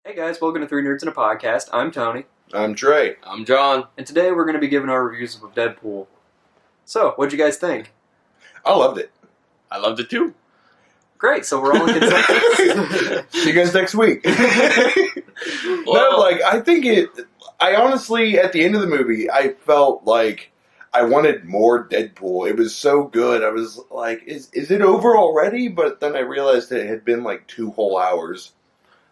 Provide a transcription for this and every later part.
Hey guys, welcome to Three Nerds in a Podcast. I'm Tony. I'm Trey. I'm John. And today we're going to be giving our reviews of Deadpool. So, what'd you guys think? I loved it. I loved it too. Great, so we're all in consensus. See you guys next week. I honestly, at the end of the movie, I felt like I wanted more Deadpool. It was so good. I was like, is it over already? But then I realized that it had been like 2 whole hours.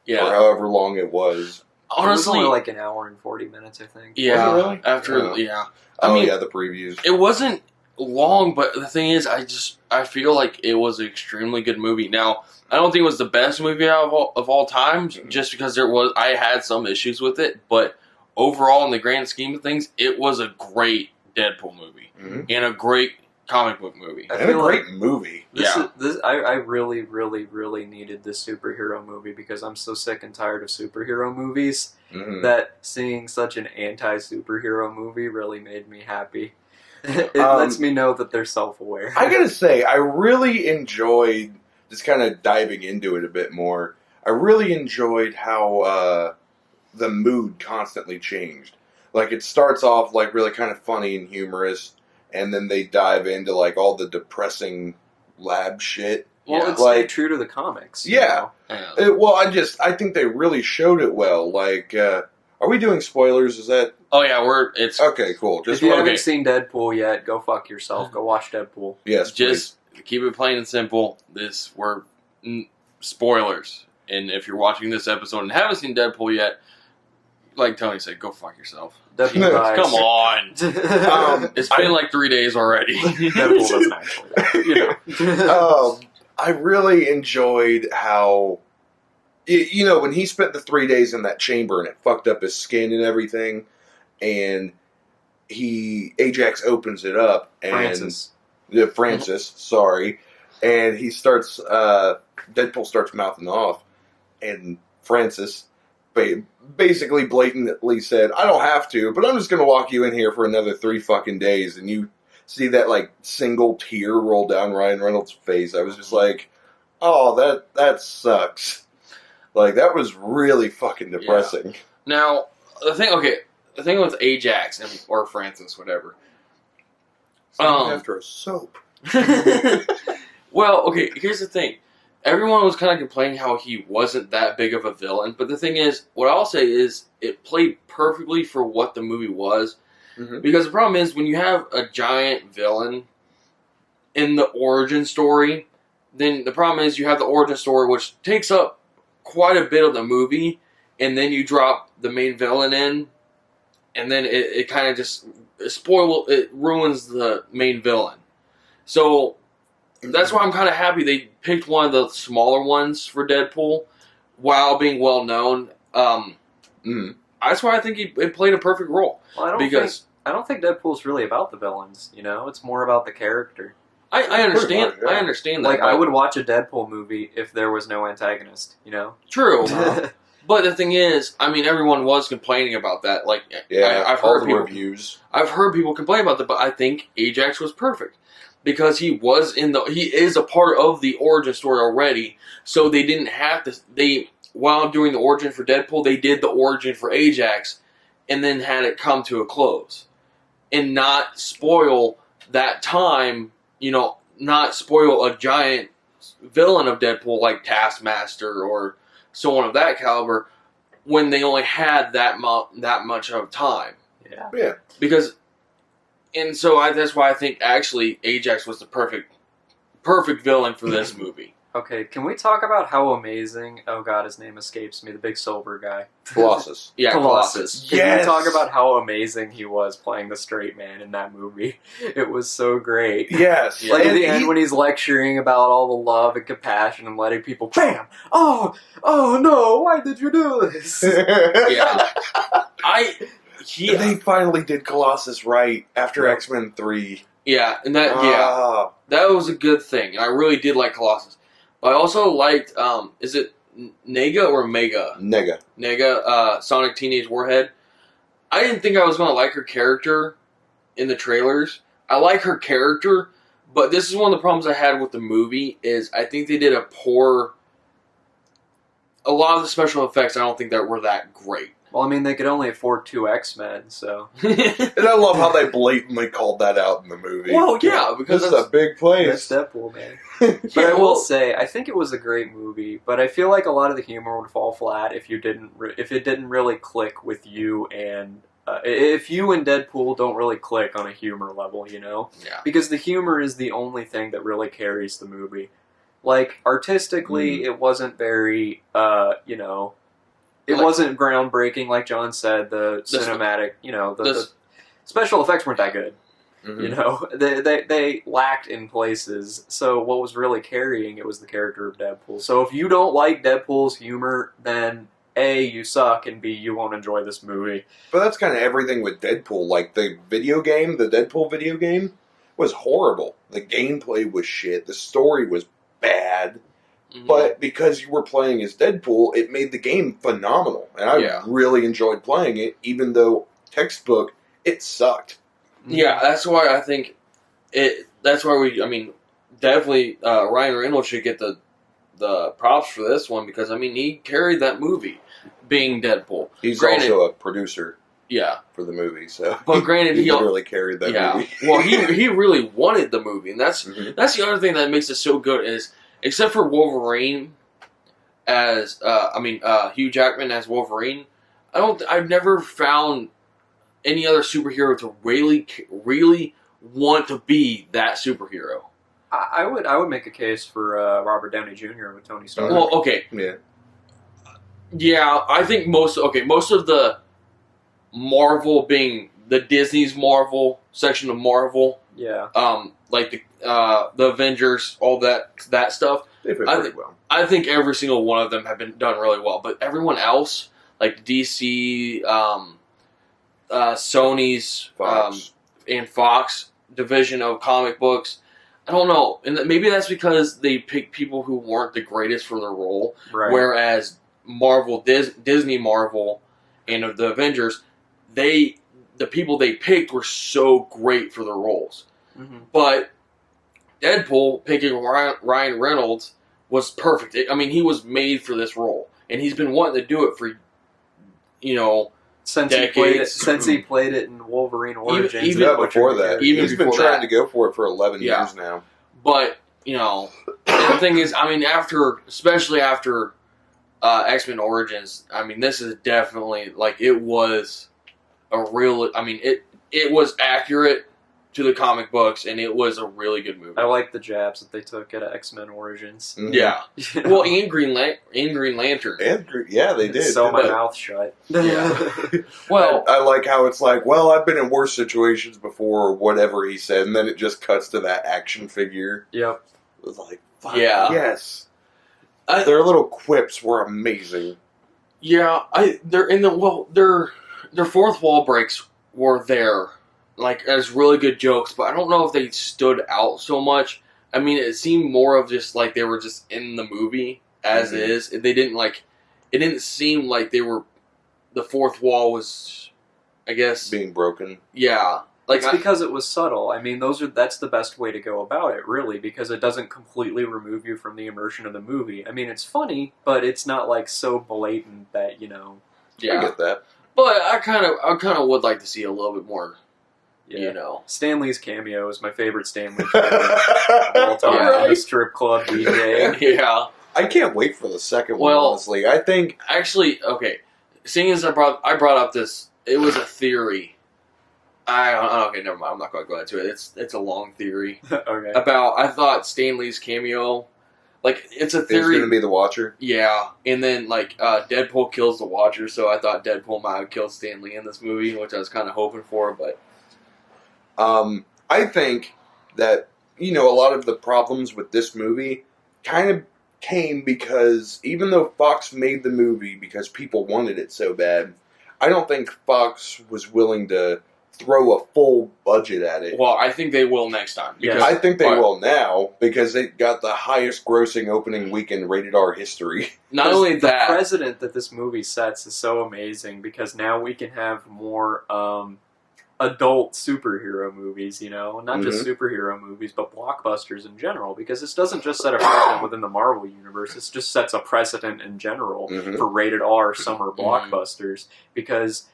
Yeah. Or however long it was. Honestly, it was only Honestly, like an hour and 40 minutes, I think. yeah. Was it really? After, Yeah. I mean, the previews. it wasn't long, but the thing is, I feel like it was an extremely good movie. Now, I don't think it was the best movie of all time, just because I had some issues with it, but overall, in the grand scheme of things, it was a great Deadpool movie and a great comic book movie. And a great movie. I really, really, really needed this superhero movie because I'm so sick and tired of superhero movies that seeing such an anti-superhero movie really made me happy. It lets me know that they're self-aware. I gotta say, I really enjoyed, just kind of diving into it a bit more, I really enjoyed how the mood constantly changed. Like, it starts off like really kind of funny and humorous, and then they dive into like all the depressing lab shit. Well, it's like stayed true to the comics. Yeah. I think they really showed it well. Like, are we doing spoilers? Is that? Oh yeah, it's Okay, cool. If you haven't seen Deadpool yet, go fuck yourself. Go watch Deadpool. Yes, just keep it plain and simple. We're spoilers, and if you're watching this episode and haven't seen Deadpool yet, like Tony said, go fuck yourself. Deadpool dies. Come on. It's been like 3 days already. Deadpool doesn't actually die. I really enjoyed how, when he spent the 3 days in that chamber and it fucked up his skin and everything, and Ajax opens it up, and Francis, sorry, and he starts, Deadpool starts mouthing off, and Francis basically blatantly said, I don't have to, but I'm just going to walk you in here for another 3 fucking days. And you see that, like, single tear roll down Ryan Reynolds' face. I was just like, oh, that sucks. Like, that was really fucking depressing. Yeah. Now, the thing with Ajax, or Francis, whatever. After a soap. Well, okay, here's the thing. Everyone was kind of complaining how he wasn't that big of a villain, but the thing is, what I'll say is, it played perfectly for what the movie was, because the problem is, when you have a giant villain in the origin story, then the problem is you have the origin story, which takes up quite a bit of the movie, and then you drop the main villain in, and then it kind of just it ruins the main villain. So that's why I'm kind of happy they picked one of the smaller ones for Deadpool, while being well known. That's why I think it played a perfect role. Well, I don't think Deadpool's really about the villains. It's more about the character. I understand. Much, yeah. I understand that. Like, I would watch a Deadpool movie if there was no antagonist. True. But the thing is, everyone was complaining about that. Like, yeah, I've heard reviews. I've heard people complain about that, but I think Ajax was perfect because he is a part of the origin story already. So they didn't have to. While doing the origin for Deadpool, they did the origin for Ajax, and then had it come to a close, and not spoil that time. Not spoil a giant villain of Deadpool like Taskmaster or someone of that caliber when they only had that much of time. Yeah. Because, and so that's why I think actually Ajax was the perfect villain for this movie. Okay, can we talk about how amazing... Oh god, his name escapes me. The big silver guy. Colossus. Yeah, Colossus. Can we talk about how amazing he was playing the straight man in that movie? It was so great. Yes. Like, at the end when he's lecturing about all the love and compassion and letting people... BAM! Oh no, why did you do this? Yeah. They finally did Colossus right after X-Men 3. Yeah, and that was a good thing. And I really did like Colossus. But I also liked, is it Nega or Mega? Nega, Sonic Teenage Warhead. I didn't think I was going to like her character in the trailers. I like her character, but this is one of the problems I had with the movie, is I think they did a poor a lot of the special effects, I don't think that were that great. Well, I mean, they could only afford 2 X-Men, so... And I love how they blatantly called that out in the movie. Well, yeah, because this is a big place. That's Deadpool, man. But I will say, I think it was a great movie, but I feel like a lot of the humor would fall flat if it didn't really click with you and... if you and Deadpool don't really click on a humor level, you know? Yeah. Because the humor is the only thing that really carries the movie. Like, artistically, it wasn't very, you know... It wasn't groundbreaking, like John said. The cinematic, you know, the special effects weren't that good. Mm-hmm. You know, they lacked in places. So what was really carrying it was the character of Deadpool. So if you don't like Deadpool's humor, then A, you suck, and B, you won't enjoy this movie. But that's kind of everything with Deadpool. Like the video game, the Deadpool video game, was horrible. The gameplay was shit. The story was bad. Mm-hmm. But because you were playing as Deadpool, it made the game phenomenal. And I really enjoyed playing it, even though textbook, it sucked. Yeah, that's why I think that's why definitely Ryan Reynolds should get the props for this one because, I mean, he carried that movie being Deadpool. He's also a producer. Yeah. For the movie, so. But granted, he really carried that movie. Well, he really wanted the movie, and that's the other thing that makes it so good is, except for Wolverine as, Hugh Jackman as Wolverine, I've never found any other superhero to really want to be that superhero. I would make a case for Robert Downey Jr. with Tony Stark. Well, okay. Yeah. Yeah, I think most of the Marvel being the Disney's Marvel section of Marvel. Yeah. Like the Avengers, all that stuff. They fit pretty well. I think every single one of them have been done really well, but everyone else, like DC, Sony's, Fox. And Fox division of comic books, I don't know, and maybe that's because they picked people who weren't the greatest for their role, right. Whereas Marvel, Disney Marvel, and the Avengers, the people they picked were so great for their roles. Mm-hmm. But Deadpool, picking Ryan Reynolds, was perfect. I mean, he was made for this role, and he's been wanting to do it for, since decades. He played it in Wolverine Origins. Even before that. He's been trying to go for it for 11 years now. But, the thing is, I mean, especially after X-Men Origins, I mean, this is definitely, it was a real, it was accurate to the comic books, and it was a really good movie. I like the jabs that they took at X-Men Origins. Mm-hmm. Yeah. Well, and Green Lantern. They did. Sew my mouth shut. Yeah. Well, I like how it's like, well, I've been in worse situations before, or whatever he said, and then it just cuts to that action figure. Yep. It was like, fuck, yes. Their little quips were amazing. Yeah, their fourth wall breaks were there. As really good jokes, but I don't know if they stood out so much. I mean, it seemed more of just they were just in the movie as is. They didn't it didn't seem like they were, the fourth wall was, I guess, being broken. Yeah. It's because it was subtle. I mean, that's the best way to go about it, really, because it doesn't completely remove you from the immersion of the movie. I mean, it's funny, but it's not so blatant that, Yeah. I get that. But I kind of would like to see a little bit more. Yeah. Stan Lee's cameo is my favorite Stan Lee cameo of all time. Right. The strip club DJ. Yeah. I can't wait for the second one, honestly. I think... Actually, okay. Seeing as I brought up this, it was a theory. Okay, never mind. I'm not going to go into it. It's a long theory. Okay. I thought Stan Lee's cameo, it's a theory. It's going to be the Watcher? Yeah. And then, Deadpool kills the Watcher, so I thought Deadpool might have killed Stan Lee in this movie, which I was kind of hoping for, but... I think that, a lot of the problems with this movie kind of came because even though Fox made the movie because people wanted it so bad, I don't think Fox was willing to throw a full budget at it. Well, I think they will next time. Because I think they will now because it got the highest grossing opening weekend rated R history. Not only that, the precedent that this movie sets is so amazing because now we can have more adult superhero movies, you know, not just Mm-hmm. superhero movies, but blockbusters in general, because this doesn't just set a precedent within the Marvel universe, it just sets a precedent in general Mm-hmm. for rated R summer blockbusters, because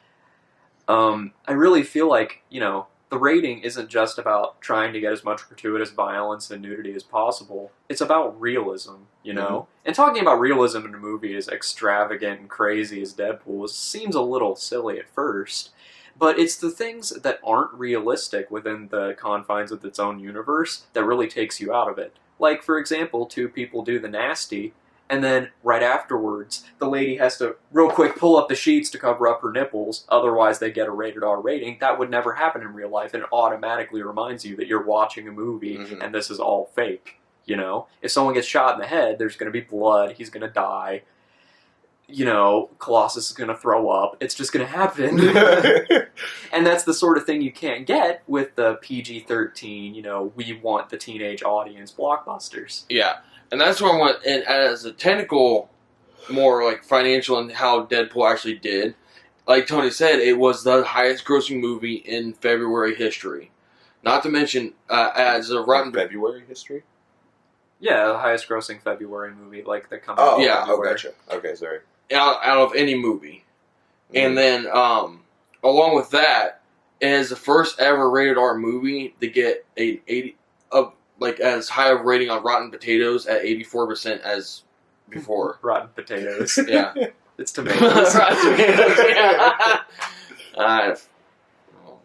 I really feel like, you know, the rating isn't just about trying to get as much gratuitous violence and nudity as possible. It's about realism, you know? And talking about realism in a movie as extravagant and crazy as Deadpool seems a little silly at first, but it's the things that aren't realistic within the confines of its own universe that really takes you out of it. Like, for example, two people do the nasty, and then right afterwards, the lady has to real quick pull up the sheets to cover up her nipples, otherwise they get a rated R rating. That would never happen in real life, and it automatically reminds you that you're watching a movie and this is all fake, you know? If someone gets shot in the head, there's going to be blood, he's going to die, you know, Colossus is going to throw up. It's just going to happen. And that's the sort of thing you can't get with the PG-13, you know, we want the teenage audience blockbusters. Yeah. And that's where I want, and as a technical, more like financial and how Deadpool actually did, like Tony said, it was the highest grossing movie in February history. Not to mention, as a Rotten... February history? Yeah, the highest grossing February movie, like that comes Oh, out. yeah. Oh, gotcha. Okay, sorry. Out of any movie. And then, along with that, it is the first ever rated R movie to get as high of rating on Rotten Potatoes at 84% as before. Rotten Potatoes. Yeah. It's tomatoes. Rotten Tomatoes, yeah.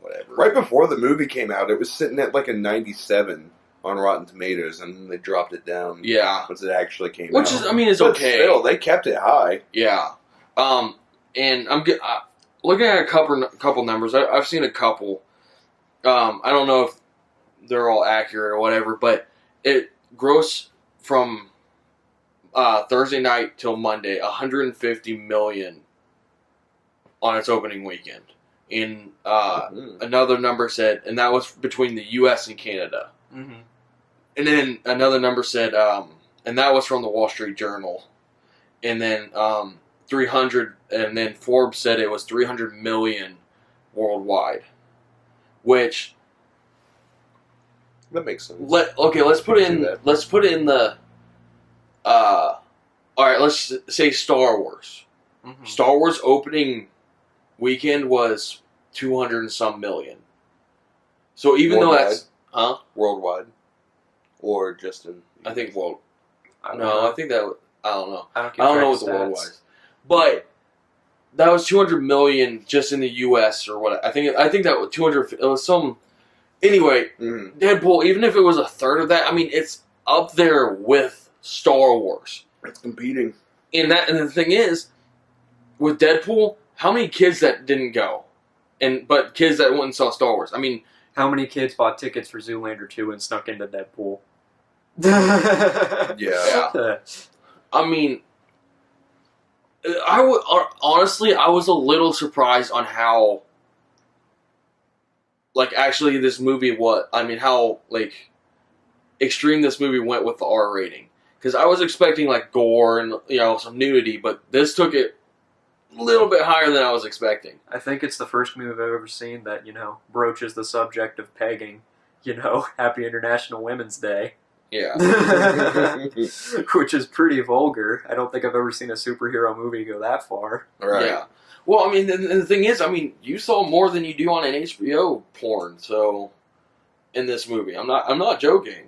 Whatever. Right before the movie came out, it was sitting at like a 97 on Rotten Tomatoes, and they dropped it down. Yeah. Once it actually came out. Which is, I mean, it's But okay. still, they kept it high. Yeah. And I'm looking at a couple numbers. I've seen a couple. I don't know if they're all accurate or whatever, but it grossed from Thursday night till Monday, $150 million on its opening weekend. And another number said, and that was between the U.S. and Canada. Mm-hmm. And then another number said, and that was from the Wall Street Journal. And then 300, and then Forbes said it was 300 million worldwide. Which That makes sense. let's put in the all right, let's say Star Wars. Mm-hmm. Star Wars opening weekend was 200 and some million. So even Worldwide? though that's Worldwide. Or just in... I think I don't no, know. I think that I don't know. I don't know what the worldwide is. But that was 200 million just in the US or what. I think that was 200, it was some anyway, Deadpool, even if it was a third of that, I mean it's up there with Star Wars. It's competing. And the thing is, with Deadpool, how many kids that didn't go? But kids that went and saw Star Wars. I mean, how many kids bought tickets for Zoolander 2 and snuck into Deadpool? Yeah. I mean, honestly, I was a little surprised on how, like, actually this movie how, like, extreme this movie went with the R rating. Because I was expecting, like, gore and, you know, some nudity, but this took it a little bit higher than I was expecting. I think it's the first movie I've ever seen that, you know, broaches the subject of pegging. You know, Happy International Women's Day. Yeah. Which is pretty vulgar. I don't think I've ever seen a superhero movie go that far. Right. Yeah. Well, I mean, the thing is, I mean, you saw more than you do on an HBO porn, so in this movie, I'm not joking.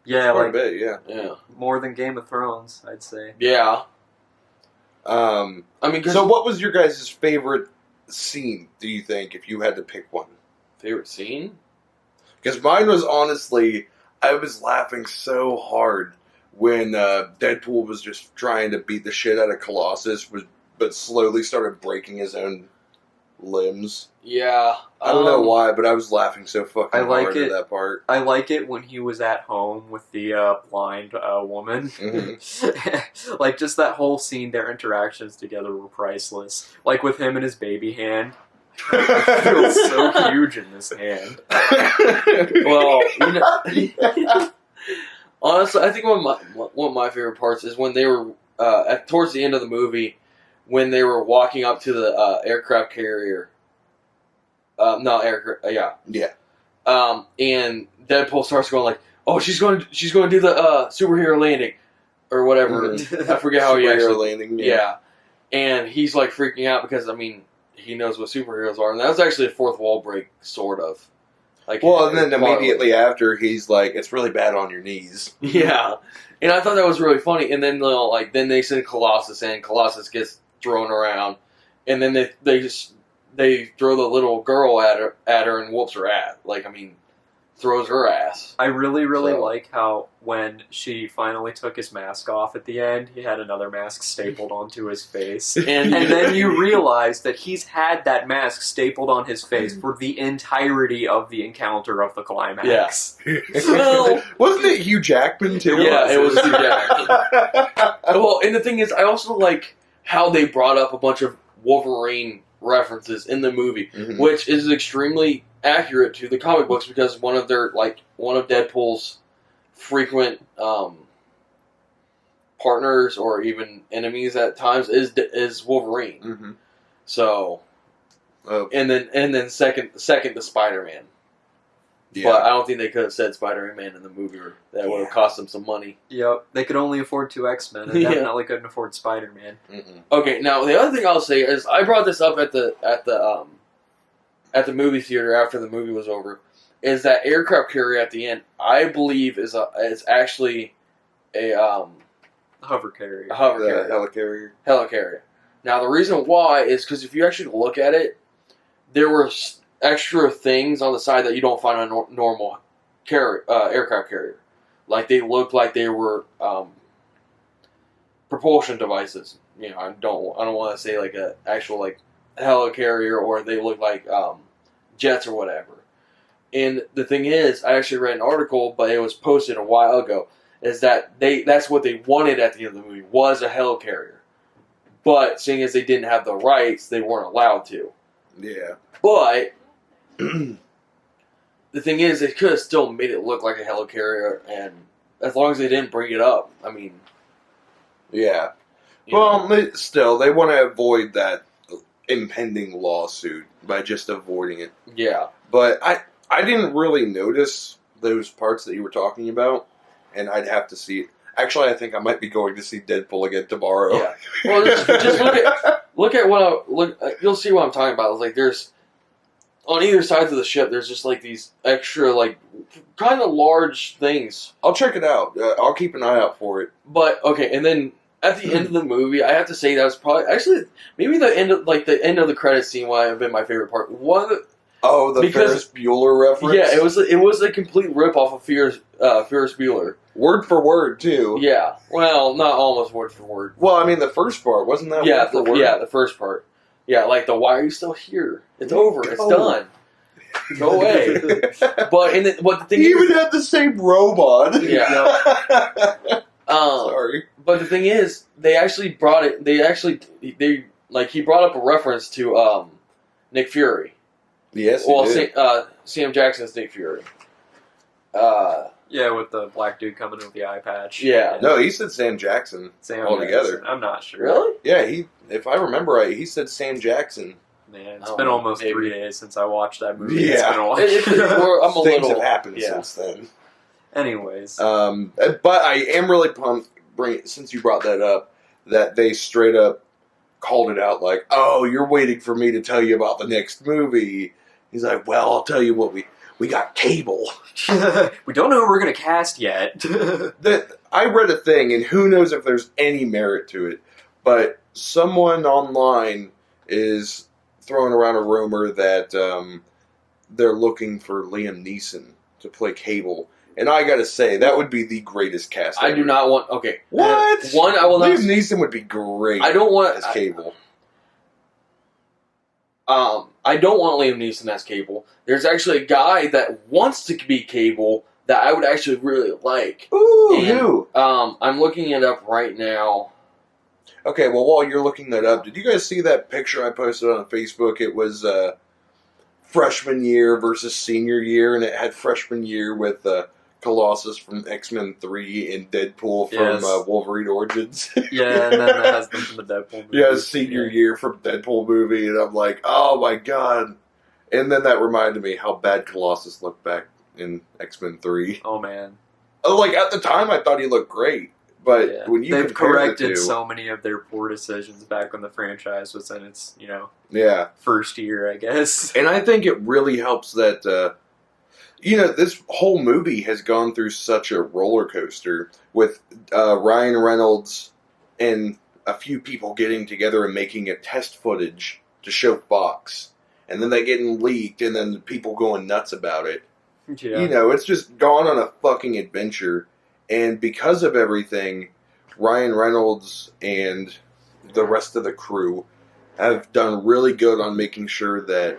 Yeah, Quite like a bit, yeah. Yeah. more than Game of Thrones, I'd say. Yeah. I mean, So what was your guys' favorite scene, do you think, if you had to pick one? favorite scene? Because mine was honestly, I was laughing so hard when Deadpool was just trying to beat the shit out of Colossus, but slowly started breaking his own limbs. Yeah. I don't know why, but I was laughing so fucking I like hard it. at that part. I like it when he was at home with the blind woman. Mhm. Like, just that whole scene, their interactions together were priceless. Like, with him and his baby hand. It feels so huge in this hand. Well, you know, honestly, I think one of my favorite parts is when they were towards the end of the movie, when they were walking up to the aircraft carrier, No, Eric. Yeah. Yeah. And Deadpool starts going like, "Oh, she's going to do the superhero landing, or whatever." I forget how he Superhero actually landing. Yeah. And he's like freaking out because he knows what superheroes are, and that was actually a fourth wall break, sort of. Like, Well, and then immediately after, he's like, "It's really bad on your knees." Yeah, and I thought that was really funny. And then then they send Colossus in. Colossus gets thrown around, and then they throw the little girl at her and whoops her ass. Throws her ass. I really like how when she finally took his mask off at the end, he had another mask stapled onto his face. And then you realize that he's had that mask stapled on his face for the entirety of the encounter of the climax. Yeah. Well, wasn't it Hugh Jackman too? Yeah, it was Hugh Jackman. Well, and the thing is, I also like how they brought up a bunch of Wolverine references in the movie, which is extremely accurate to the comic books because one of Deadpool's frequent partners or even enemies at times is Wolverine. Mm-hmm. So, and then second to Spider-Man. Yeah. But I don't think they could have said Spider-Man in the movie. That would have cost them some money. Yep, they could only afford 2 X-Men, and definitely couldn't afford Spider-Man. Okay, now the other thing I'll say is I brought this up at the movie theater after the movie was over. Is that aircraft carrier at the end? I believe is actually a hover carrier. A hover carrier. Helicarrier. Now the reason why is because if you actually look at it, there were extra things on the side that you don't find on a normal aircraft carrier. Like they looked like they were propulsion devices. You know, I don't want to say like a actual like helicarrier, or they look like jets or whatever. And the thing is, I actually read an article, but it was posted a while ago, is that that's what they wanted at the end of the movie was a helicarrier. But seeing as they didn't have the rights, they weren't allowed to. Yeah. But the thing is, they could have still made it look like a helicarrier, and as long as they didn't bring it up, I mean... Yeah. Well, still, they want to avoid that impending lawsuit by just avoiding it. Yeah. But I didn't really notice those parts that you were talking about, and I'd have to see it. Actually, I think I might be going to see Deadpool again tomorrow. Yeah. Well, just look at what you'll see what I'm talking about. It's like there's on either sides of the ship. There's just like these extra like kind of large things. I'll check it out. I'll keep an eye out for it. But okay, and then at the end of the movie, I have to say that was probably actually maybe the end of the credit scene might have been my favorite part. Ferris Bueller reference. Yeah, it was a complete rip off of Ferris Bueller. Word for word, too. Yeah. Well, not almost word for word. Well, I mean, the first part, wasn't that word for word? Yeah, the first part. Yeah, like why are you still here? It's over. It's done. Go away. But the thing he is, even had the same robot. Yeah. Sorry. But the thing is, they actually brought it. He brought up a reference to Nick Fury. Yes. Well, Sam Jackson's Nick Fury. Yeah, with the black dude coming in with the eye patch. Yeah. No, he said Sam Jackson altogether. Jackson. I'm not sure. Really? Yeah, if I remember right, he said Sam Jackson. Man, it's been almost 3 days since I watched that movie. Yeah. It's been a while. Things have happened since then. Anyways. But I am really pumped, since you brought that up, that they straight up called it out like, oh, you're waiting for me to tell you about the next movie. He's like, well, I'll tell you what, we got Cable. We don't know who we're going to cast yet. I read a thing, and who knows if there's any merit to it, but someone online is throwing around a rumor that they're looking for Liam Neeson to play Cable. And I gotta say, that would be the greatest cast ever. I do not want... Okay. What? One, I will not... Liam Neeson would be great. I don't want... as Cable. I don't want Liam Neeson as Cable. There's actually a guy that wants to be Cable that I would actually really like. Ooh, and, who? I'm looking it up right now. Okay, well, while you're looking that up, did you guys see that picture I posted on Facebook? It was freshman year versus senior year, and it had freshman year with Colossus from X-Men 3 and Deadpool from Wolverine Origins. Yeah, and then it has them from the Deadpool movie. Yeah, senior year from Deadpool movie, and I'm like, oh my god. And then that reminded me how bad Colossus looked back in X-Men 3. Oh, man. Like, at the time, I thought he looked great. But when you They've compare corrected the two, so many of their poor decisions back when the franchise was in its, yeah. first year, I guess. And I think it really helps that, this whole movie has gone through such a roller coaster with Ryan Reynolds and a few people getting together and making a test footage to show Fox. And then they getting leaked, and then people going nuts about it. Yeah. It's just gone on a fucking adventure. And because of everything, Ryan Reynolds and the rest of the crew have done really good on making sure that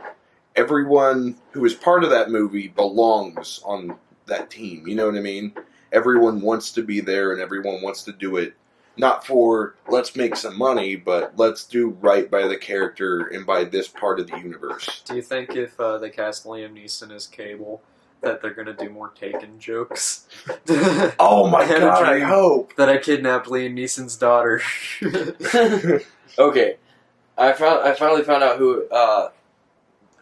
everyone who is part of that movie belongs on that team. You know what I mean? Everyone wants to be there, and everyone wants to do it not for let's make some money, but let's do right by the character and by this part of the universe. Do you think if they cast Liam Neeson as Cable, that they're gonna do more Taken jokes? Oh my god, I hope! That I kidnapped Liam Neeson's daughter. Okay. I finally found out who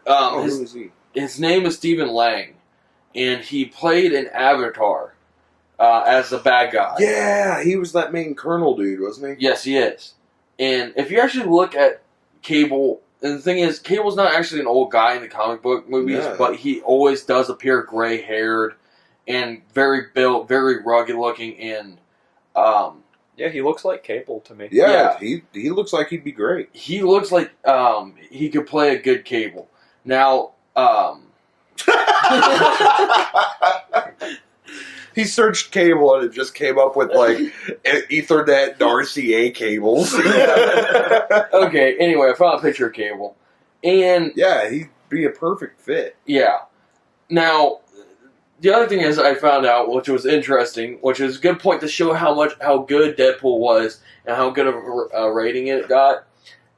Who is he? his name is Stephen Lang, and he played in Avatar as the bad guy. Yeah, he was that main colonel dude, wasn't he? Yes, he is. And if you actually look at Cable, and the thing is, Cable's not actually an old guy in the comic book movies, but he always does appear gray-haired and very built, very rugged looking, and yeah, he looks like Cable to me. Yeah. He looks like he'd be great. he looks like he could play a good Cable. Now, He searched cable and it just came up with like Ethernet and RCA cables. okay, anyway, I found a picture of Cable. And yeah, he'd be a perfect fit. yeah. Now, the other thing is I found out, which was interesting, which is a good point to show how good Deadpool was and how good of a rating it got,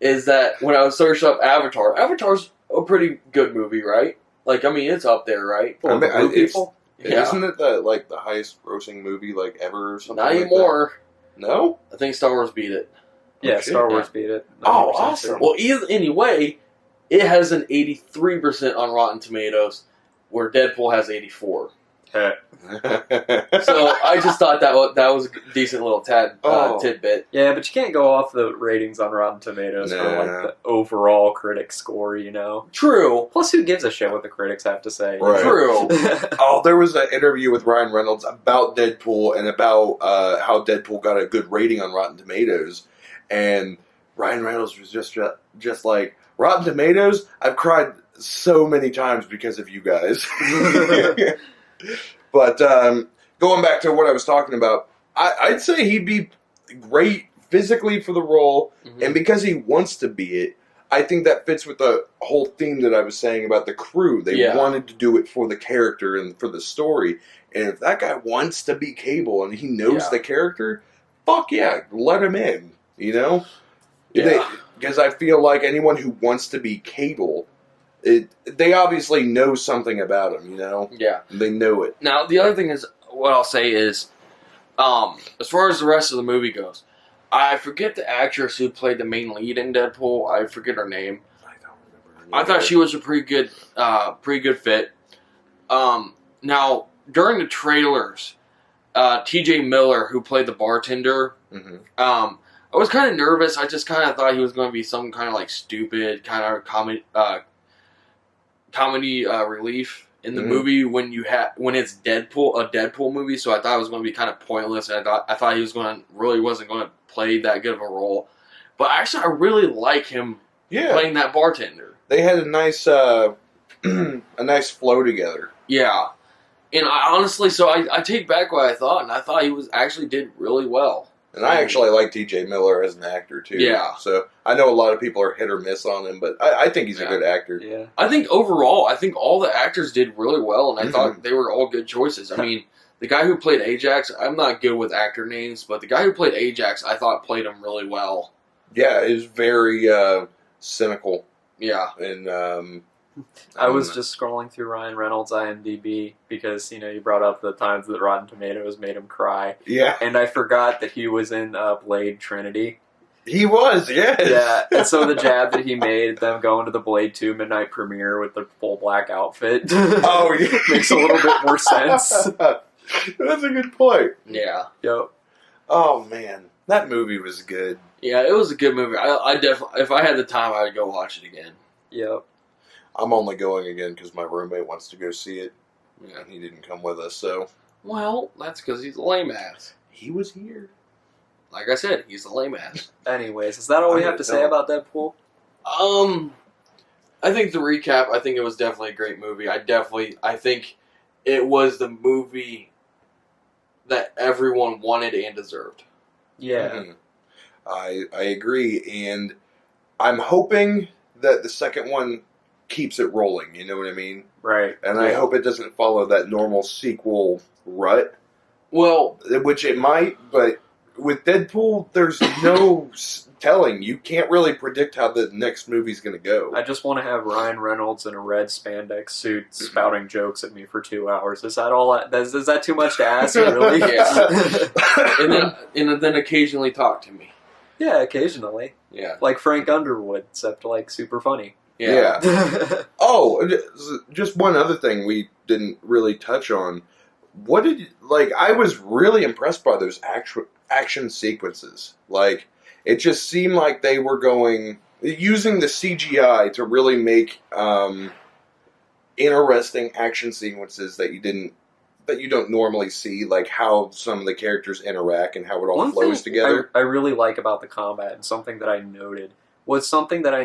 is that when I searched up Avatar's a pretty good movie, right? Like, I mean, it's up there, right? I mean, Blue people? Yeah. Isn't it the highest grossing movie ever or something? Not like anymore. That? No? I think Star Wars beat it. Yeah, shit. Star Wars beat it. Oh, 100% awesome. sure. Well, anyway, it has an 83% on Rotten Tomatoes, where Deadpool has 84. So I just thought that was a decent little tidbit. Yeah, but you can't go off the ratings on Rotten Tomatoes for the overall critic score, True. Plus, who gives a shit what the critics have to say? Right. True. There was an interview with Ryan Reynolds about Deadpool and about how Deadpool got a good rating on Rotten Tomatoes, and Ryan Reynolds was just like, Rotten Tomatoes, I've cried so many times because of you guys. But going back to what I was talking about, I'd say he'd be great physically for the role, and because he wants to be it, I think that fits with the whole theme that I was saying about the crew. They wanted to do it for the character and for the story, and if that guy wants to be Cable and he knows the character, fuck yeah, let him in, Yeah. Because I feel like anyone who wants to be Cable, they obviously know something about him, Yeah. They know it. Now, the other thing is, what I'll say is, as far as the rest of the movie goes, I forget the actress who played the main lead in Deadpool. I forget her name. I don't remember. I thought she was a pretty good fit. Now, during the trailers, T.J. Miller, who played the bartender, I was kind of nervous. I just kind of thought he was going to be some kind of stupid kind of comedy relief in the movie when it's a Deadpool movie. So I thought it was going to be kind of pointless, and I thought he wasn't going to play that good of a role. But actually, I really like him playing that bartender. They had a nice a nice flow together. Yeah, and I take back what I thought, and I thought he actually did really well. And I actually like T.J. Miller as an actor, too. Yeah. So I know a lot of people are hit or miss on him, but I think he's a good actor. Yeah. I think overall, all the actors did really well, and I thought they were all good choices. I mean, the guy who played Ajax, I'm not good with actor names, but the guy who played Ajax, I thought played him really well. Yeah, he's very cynical. Yeah. And I was just scrolling through Ryan Reynolds' IMDb because, you brought up the times that Rotten Tomatoes made him cry. Yeah. And I forgot that he was in Blade Trinity. He was, yes. Yeah, and so the jab that he made, them going to the Blade 2 midnight premiere with the full black outfit, Oh, yeah. makes a little bit more sense. That's a good point. Yeah. Yep. Oh, man. That movie was good. Yeah, it was a good movie. I definitely, if I had the time, I'd go watch it again. Yep. I'm only going again because my roommate wants to go see it. Yeah. And he didn't come with us, so. Well, that's because he's a lame ass. He was here. Like I said, he's a lame ass. Anyways, is that all we have to say about Deadpool? I think to recap, I think it was definitely a great movie. I think it was the movie that everyone wanted and deserved. Yeah. Mm-hmm. I agree, and I'm hoping that the second one keeps it rolling, you know what I mean? Right. And I hope it doesn't follow that normal sequel rut. Well, which it might, but with Deadpool, there's no telling. You can't really predict how the next movie's going to go. I just want to have Ryan Reynolds in a red spandex suit spouting jokes at me for 2 hours. Is that all? Is that too much to ask? Really? Yeah. and then occasionally talk to me. Yeah, occasionally. Yeah. Like Frank Underwood, except like super funny. Yeah. Oh, just one other thing we didn't really touch on. What did I was really impressed by those action sequences. Like, it just seemed like they were using the CGI to really make interesting action sequences that you don't normally see, like how some of the characters interact and how it all flows together. I really like about the combat, and something that I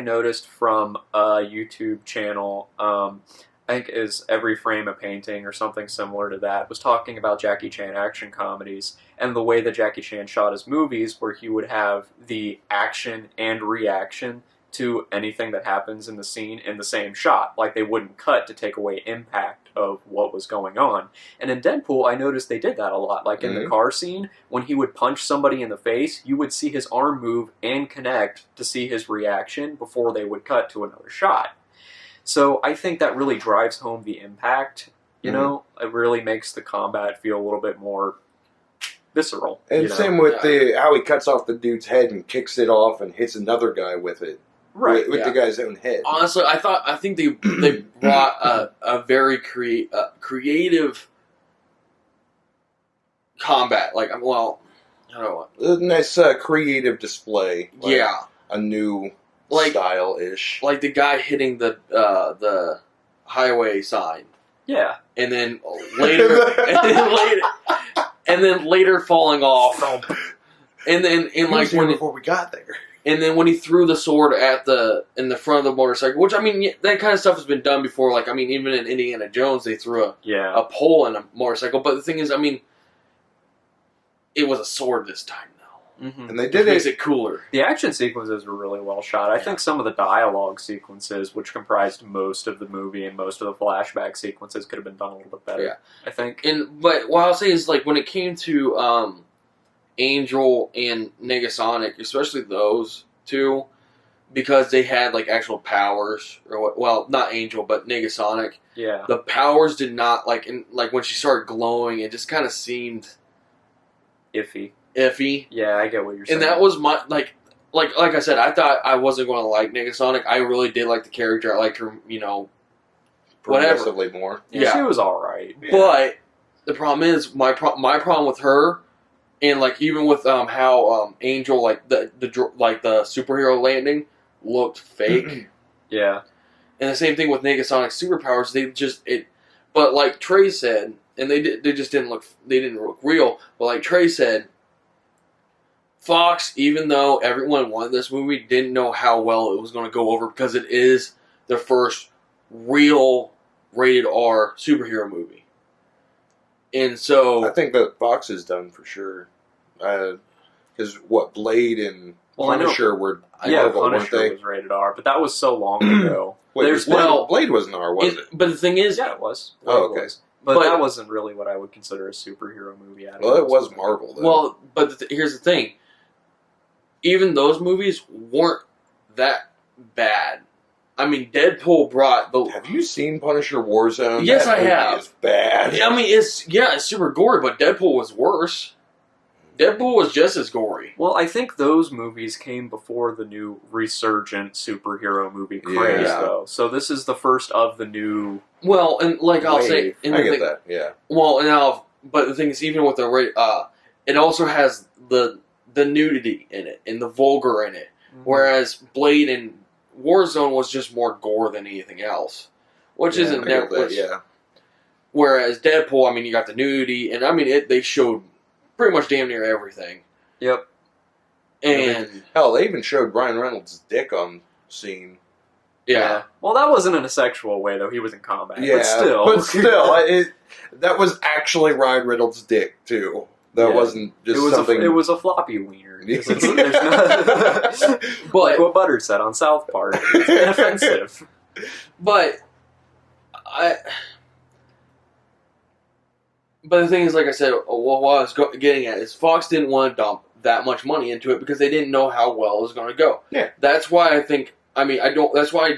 noticed from a YouTube channel, I think is Every Frame a Painting or something similar to that, was talking about Jackie Chan action comedies and the way that Jackie Chan shot his movies, where he would have the action and reaction to anything that happens in the scene in the same shot. Like, they wouldn't cut to take away impact of what was going on. And in Deadpool, I noticed they did that a lot. Like in the car scene, when he would punch somebody in the face, you would see his arm move and connect to see his reaction before they would cut to another shot. So I think that really drives home the impact, you know? It really makes the combat feel a little bit more visceral. And same with how he cuts off the dude's head and kicks it off and hits another guy with it. Right. With the guy's own head. Honestly, I think they brought a very creative combat. Like, well, I don't know. A nice creative display. Like, yeah. A new style-ish. Like the guy hitting the highway sign. Yeah. And then later and then later falling off. And then before we got there. And then when he threw the sword in the front of the motorcycle, which, I mean, that kind of stuff has been done before. Like, I mean, even in Indiana Jones, they threw a pole in a motorcycle. But the thing is, I mean, it was a sword this time, though. Mm-hmm. And they did makes it cooler. The action sequences were really well shot. I think some of the dialogue sequences, which comprised most of the movie and most of the flashback sequences, could have been done a little bit better. Yeah. I think. But what I'll say is, like, when it came to Angel and Negasonic, especially those two, because they had like actual powers, not Angel, but Negasonic. Yeah. The powers did not like when she started glowing, it just kind of seemed iffy. Yeah, I get what you're saying. And that was my like I said, I thought I wasn't going to like Negasonic. I really did like the character. I liked her, progressively more. Yeah, she was all right. Yeah. But the problem is my problem with her. And like even with how Angel like the superhero landing looked fake. Yeah. And the same thing with Negasonic's superpowers. But like Trey said, and they didn't look real. But like Trey said, Fox, even though everyone wanted this movie, didn't know how well it was going to go over because it is the first real rated R superhero movie. And so I think that Fox is done for sure. Because Blade and Punisher were Marvel, Punisher weren't they? was rated R, but that was so long ago. Blade wasn't R, was it? But the thing is, yeah, it was. Okay. But that wasn't really what I would consider a superhero movie. Well, it was Marvel, though. Well, but here's the thing. Even those movies weren't that bad. I mean, Deadpool brought the... Have you seen Punisher Warzone? Yes, I have. It's bad. I mean, it's super gory, but Deadpool was worse. Deadpool was just as gory. Well, I think those movies came before the new resurgent superhero movie craze, though. So this is the first of the new. Well, and like I'll say, I get that. Yeah. Well, now, but the thing is, even with the it also has the nudity in it and the vulgar in it, whereas Blade and Warzone was just more gore than anything else, which isn't that. Yeah. Whereas Deadpool, I mean, you got the nudity, and I mean, they showed pretty much damn near everything. Yep. And hell, they even showed Ryan Reynolds' dick on scene. Yeah. Well, that wasn't in a sexual way, though. He was in combat. Yeah, but still, that was actually Ryan Reynolds' dick too. That wasn't just something. It was a floppy wiener. There's not, but like what Butter said on South Park. It's inoffensive. But the thing is, like I said, what I was getting at is Fox didn't want to dump that much money into it because they didn't know how well it was going to go. Yeah, that's why I think. I mean, I don't. That's why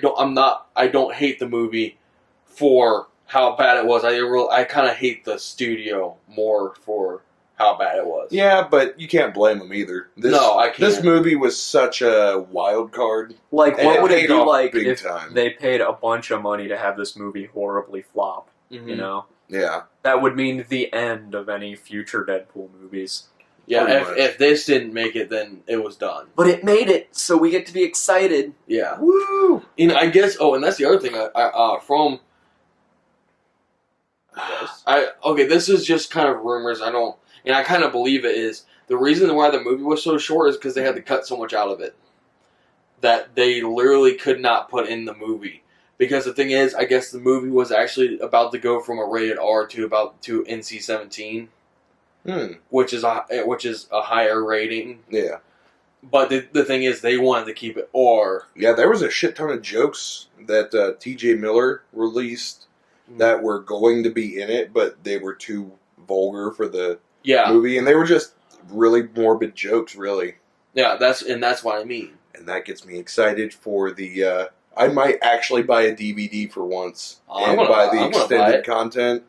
I don't hate the movie for how bad it was. I kind of hate the studio more for how bad it was. Yeah, but you can't blame them either. No, I can't. This movie was such a wild card. Like, what would it be like if time. they paid a bunch of money to have this movie horribly flop? Mm-hmm. You know? Yeah. That would mean the end of any future Deadpool movies. Yeah, if this didn't make it, then it was done. But it made it, so we get to be excited. Yeah. Woo! And I guess, and that's the other thing, okay, this is just kind of rumors, and I kind of believe it is, the reason why the movie was so short is because they had to cut so much out of it that they literally could not put in the movie. Because the thing is, I guess the movie was actually about to go from a rated R to NC-17. Which is a higher rating. Yeah. But the thing is, they wanted to keep it R. Yeah, there was a shit ton of jokes that T.J. Miller released that were going to be in it, but they were too vulgar for the movie, and they were just really morbid jokes, really. Yeah, that's what I mean. And that gets me excited for the. I might actually buy a DVD for once and buy the extended content.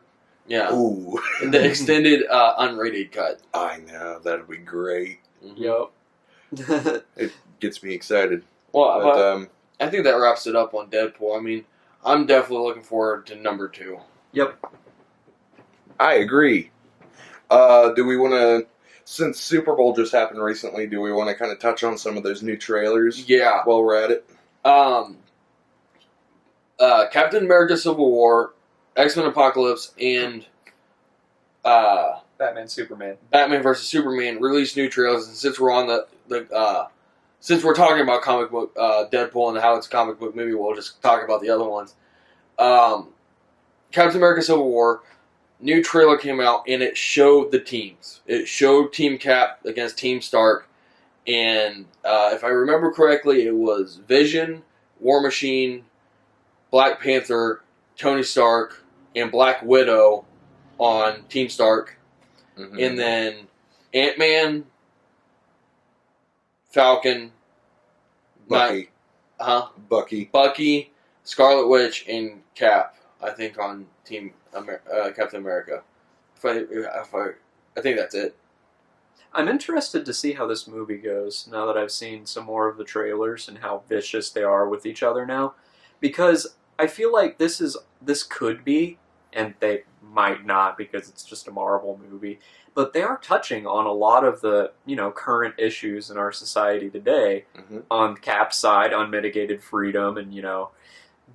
Yeah. Ooh. The extended unrated cut. I know, that'd be great. Yep. It gets me excited. Well, but I think that wraps it up on Deadpool. I mean, I'm definitely looking forward to number 2. Yep. I agree. Do we want to, since Super Bowl just happened recently, do we want to kind of touch on some of those new trailers? Yeah. While we're at it? Captain America Civil War, X-Men Apocalypse, and Batman vs. Superman released new trailers, and since we're on since we're talking about comic book Deadpool and how it's a comic book movie, we'll just talk about the other ones. Captain America Civil War, new trailer came out, and it showed the teams. It showed Team Cap against Team Stark, and if I remember correctly, it was Vision, War Machine, Black Panther, Tony Stark, and Black Widow on Team Stark. Mm-hmm. And then Ant-Man, Falcon, Bucky, Scarlet Witch, and Cap, I think, on Team Captain America. I think that's it. I'm interested to see how this movie goes now that I've seen some more of the trailers and how vicious they are with each other now. Because I feel like this could be, and they might not because it's just a Marvel movie, but they are touching on a lot of the, current issues in our society today. Mm-hmm. On Cap's side, unmitigated freedom and,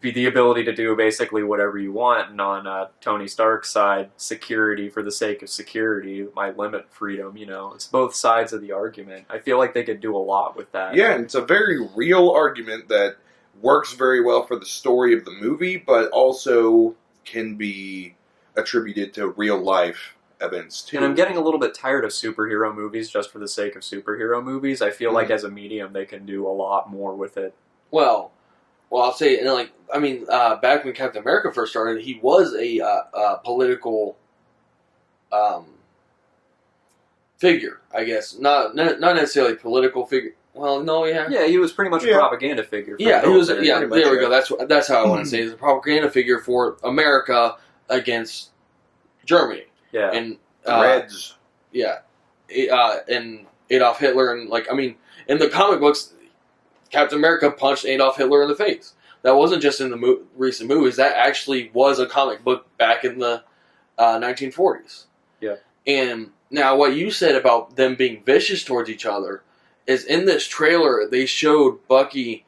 the ability to do basically whatever you want, and on Tony Stark's side, security for the sake of security might limit freedom. It's both sides of the argument. I feel like they could do a lot with that. Yeah, and it's a very real argument that works very well for the story of the movie, but also can be attributed to real life events too. And I'm getting a little bit tired of superhero movies just for the sake of superhero movies. I feel like as a medium, they can do a lot more with it. Well, I'll say, back when Captain America first started, he was a political figure, I guess. Not necessarily political figure. Well, no, yeah. Yeah, he was pretty much a propaganda figure. Yeah, he was. Yeah, there we go. That's how I want to say it. He's a propaganda figure for America against Germany. Yeah, and Reds. Yeah, and Adolf Hitler, and in the comic books, Captain America punched Adolf Hitler in the face. That wasn't just in the recent movies. That actually was a comic book back in the 1940s. Yeah. And now what you said about them being vicious towards each other is in this trailer they showed Bucky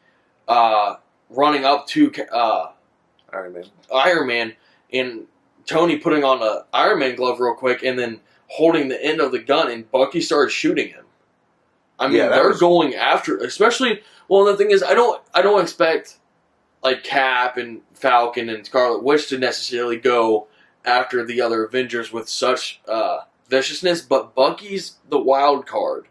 running up to Iron Man and Tony putting on an Iron Man glove real quick and then holding the end of the gun, and Bucky started shooting him. I mean, they're going after, especially. Well, the thing is, I don't expect like Cap and Falcon and Scarlet Witch to necessarily go after the other Avengers with such viciousness, but Bucky's the wild card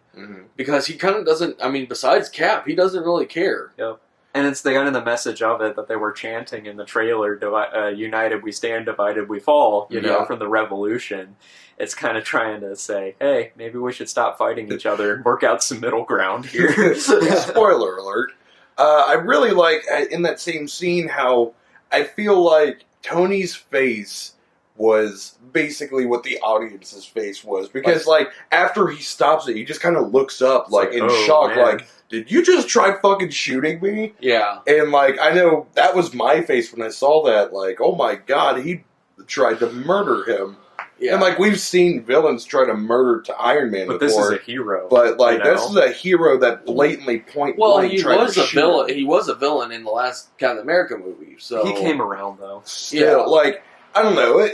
because he kind of doesn't. I mean, besides Cap, he doesn't really care. Yep. And it's the kind of the message of it that they were chanting in the trailer, united we stand, divided we fall, you know, from the revolution. It's kind of trying to say, hey, maybe we should stop fighting each other and work out some middle ground here. Spoiler alert. I really like, in that same scene, how I feel like Tony's face was basically what the audience's face was. Because, like, after he stops it, he just kind of looks up, like, in shock, man. Like, did you just try fucking shooting me? Yeah. And, like, I know that was my face when I saw that. Like, oh my god, he tried to murder him. Yeah. And, like, we've seen villains try to murder to Iron Man before. But this is a hero. But, like, this is a hero that blatantly point blank tried to shoot villain. He was a villain in the last Captain America movie. So he came around, though. Still, like, I don't know.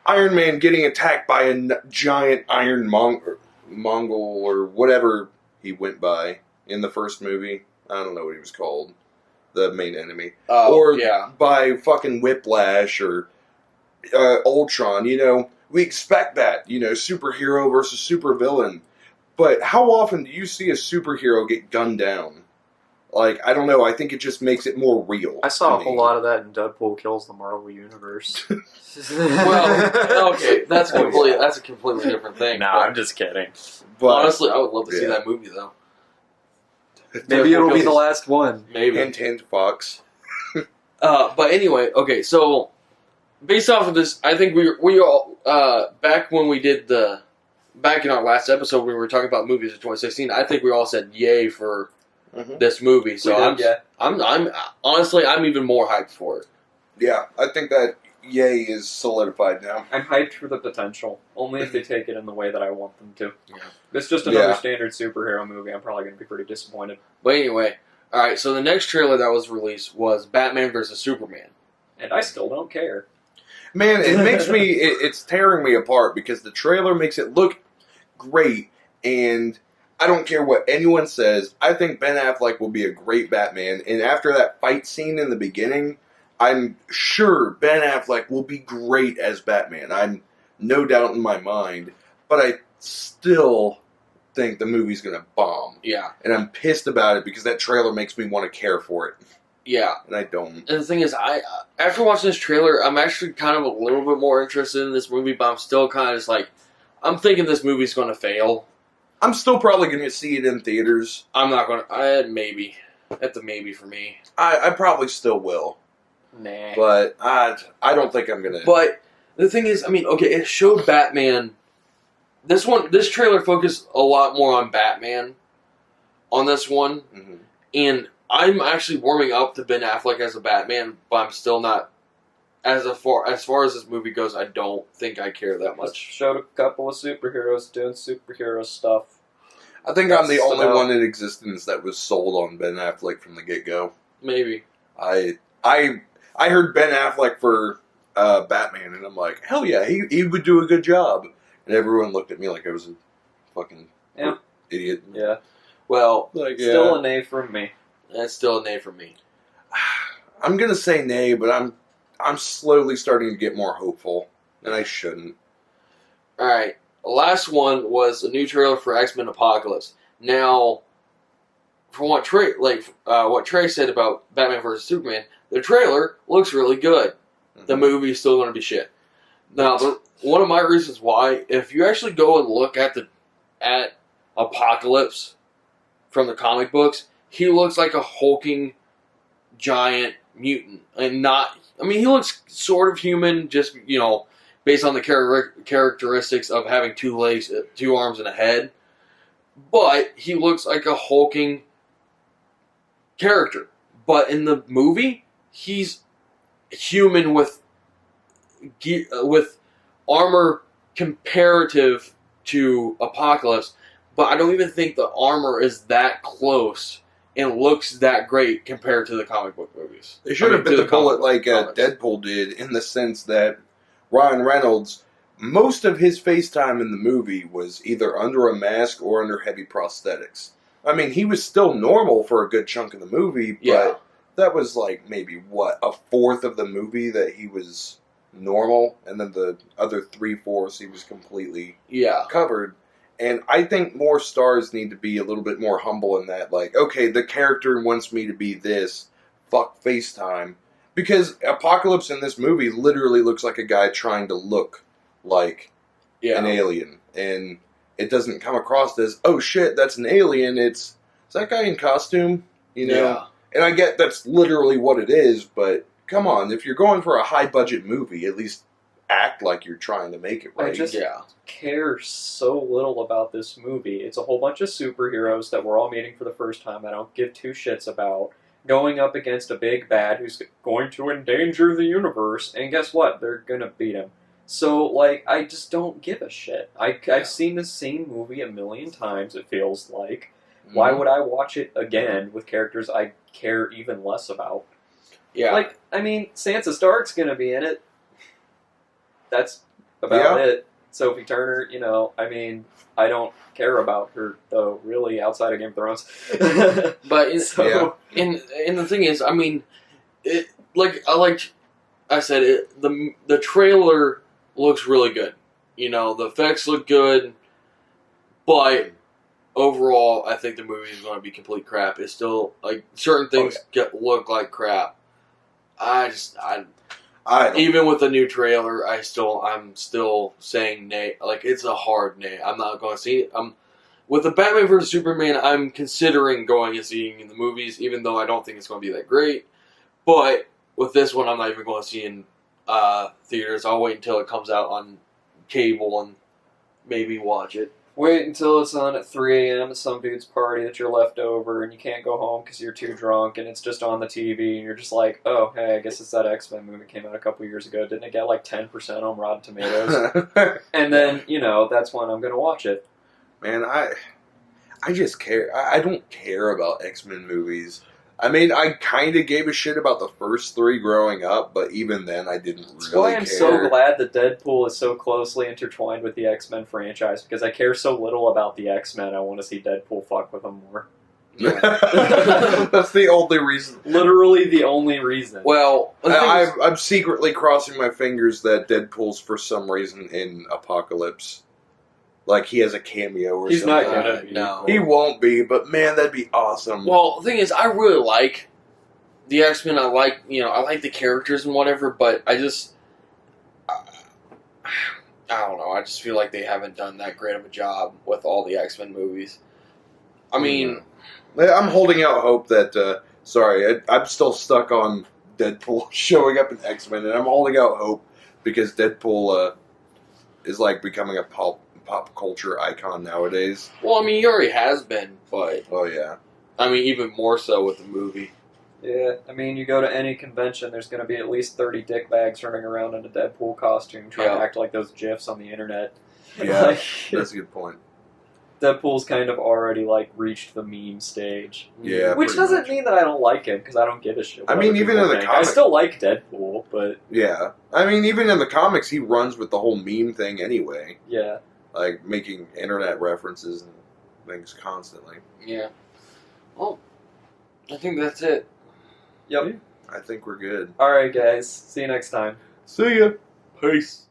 Iron Man getting attacked by a giant iron Mongol or whatever he went by in the first movie. I don't know what he was called. The main enemy. Or by fucking Whiplash or Ultron. We expect that. Superhero versus supervillain. But how often do you see a superhero get gunned down? Like, I don't know. I think it just makes it more real. I saw a whole lot of that in Deadpool Kills the Marvel Universe. Well, okay, that's a completely different thing. No, I'm just kidding. But honestly, I would love to see that movie, though. Maybe it'll be the last one. Maybe. Hint, hint, Fox. But anyway, okay, so based off of this, I think we all back when we did back in our last episode when we were talking about movies of 2016, I think we all said yay for this movie. So I'm honestly I'm even more hyped for it. Yeah, I think that yay is solidified now. I'm hyped for the potential, only if they take it in the way that I want them to. Yeah. It's just another standard superhero movie. I'm probably going to be pretty disappointed. But anyway, all right. So the next trailer that was released was Batman vs Superman, and I still don't care. Man, it makes me. It's tearing me apart because the trailer makes it look great, and I don't care what anyone says. I think Ben Affleck will be a great Batman, and after that fight scene in the beginning, I'm sure Ben Affleck will be great as Batman. I'm no doubt in my mind, but I still think the movie's going to bomb. Yeah. And I'm pissed about it because that trailer makes me want to care for it. Yeah. And I don't. And the thing is, after watching this trailer, I'm actually kind of a little bit more interested in this movie, but I'm still kind of just like, I'm thinking this movie's going to fail. I'm still probably going to see it in theaters. I'm not going to, maybe. That's a maybe for me. I probably still will. Nah. But I don't think I'm going to. But the thing is, I mean, okay, it showed Batman. This trailer focused a lot more on Batman on this one. Mm-hmm. And I'm actually warming up to Ben Affleck as a Batman, but I'm still not. As far as this movie goes, I don't think I care that much. Just showed a couple of superheroes doing superhero stuff. I think I'm the only one in existence that was sold on Ben Affleck from the get-go. Maybe. I heard Ben Affleck for Batman, and I'm like, hell yeah, he would do a good job. And everyone looked at me like I was a fucking idiot. Yeah. Well, still a nay from me. That's still a nay from me. I'm gonna say nay, but I'm slowly starting to get more hopeful, and I shouldn't. All right, the last one was a new trailer for X-Men Apocalypse. Now, from what Trey said about Batman vs Superman, the trailer looks really good. Mm-hmm. The movie's still going to be shit. Now, one of my reasons why, if you actually go and look at Apocalypse from the comic books, he looks like a hulking giant mutant, and not. I mean, he looks sort of human, just based on the characteristics of having 2 legs, 2 arms, and a head. But he looks like a hulking character. But in the movie, he's human with armor comparative to Apocalypse. But I don't even think the armor is that close and looks that great compared to the comic book movies. They should have bit the bullet like Deadpool did, in the sense that Ryan Reynolds, most of his face time in the movie was either under a mask or under heavy prosthetics. I mean, he was still normal for a good chunk of the movie, but that was like maybe, a fourth of the movie that he was normal, and then the other 3/4 he was completely covered. And I think more stars need to be a little bit more humble in that, like, okay, the character wants me to be this, fuck FaceTime. Because Apocalypse in this movie literally looks like a guy trying to look like an alien. And it doesn't come across as, oh shit, that's an alien. Is that guy in costume? You know? Yeah. And I get that's literally what it is, but come on, if you're going for a high budget movie, at least act like you're trying to make it right. I just care so little about this movie. It's a whole bunch of superheroes that we're all meeting for the first time. I don't give 2 shits about going up against a big bad who's going to endanger the universe. And guess what? They're gonna beat him. So, like, I just don't give a shit. I've seen the same movie a million times, it feels like. Why would I watch it again with characters I care even less about? Yeah. Like, I mean, Sansa Stark's gonna be in it. That's about it. Sophie Turner, I mean, I don't care about her, though, really, outside of Game of Thrones. But, and the thing is, I mean, I said, the trailer looks really good. The effects look good, but overall, I think the movie is going to be complete crap. It's still, like, certain things look like crap. Even with the new trailer, I'm still saying nay. Like, it's a hard nay. I'm not going to see it. With the Batman vs Superman, I'm considering going and seeing in the movies, even though I don't think it's going to be that great. But with this one, I'm not even going to see in theaters. I'll wait until it comes out on cable and maybe watch it. Wait until it's on at 3 a.m. at some dude's party that you're left over and you can't go home because you're too drunk and it's just on the TV and you're just like, oh, hey, I guess it's that X-Men movie that came out a couple years ago. Didn't it get like 10% on Rotten Tomatoes? And then, that's when I'm going to watch it. Man, I just care. I don't care about X-Men movies. I mean, I kind of gave a shit about the first 3 growing up, but even then I didn't really care. That's why I'm so glad that Deadpool is so closely intertwined with the X-Men franchise, because I care so little about the X-Men, I want to see Deadpool fuck with them more. Yeah. That's the only reason. Literally the only reason. Well, I'm secretly crossing my fingers that Deadpool's for some reason in Apocalypse. Like, he has a cameo or He's something. He's not gonna be. No. He won't be, but man, that'd be awesome. Well, the thing is, I really like the X-Men. I like the characters and whatever, but I don't know. I just feel like they haven't done that great of a job with all the X-Men movies. I mean... I'm holding out hope that... I'm still stuck on Deadpool showing up in X-Men, and I'm holding out hope because Deadpool is like becoming a pop culture icon nowadays. Well, I mean, he already has been, but... Oh, yeah. I mean, even more so with the movie. Yeah, I mean, you go to any convention, there's going to be at least 30 dickbags running around in a Deadpool costume trying to act like those GIFs on the internet. Yeah, that's a good point. Deadpool's kind of already, reached the meme stage. Yeah, which doesn't mean that I don't like him, because I don't give a shit. I mean, even in the comics... I still like Deadpool, but... Yeah. I mean, even in the comics, he runs with the whole meme thing anyway. Yeah. Like, making internet references and things constantly. Yeah. Well, I think that's it. Yep. I think we're good. Alright, guys. See you next time. See ya. Peace.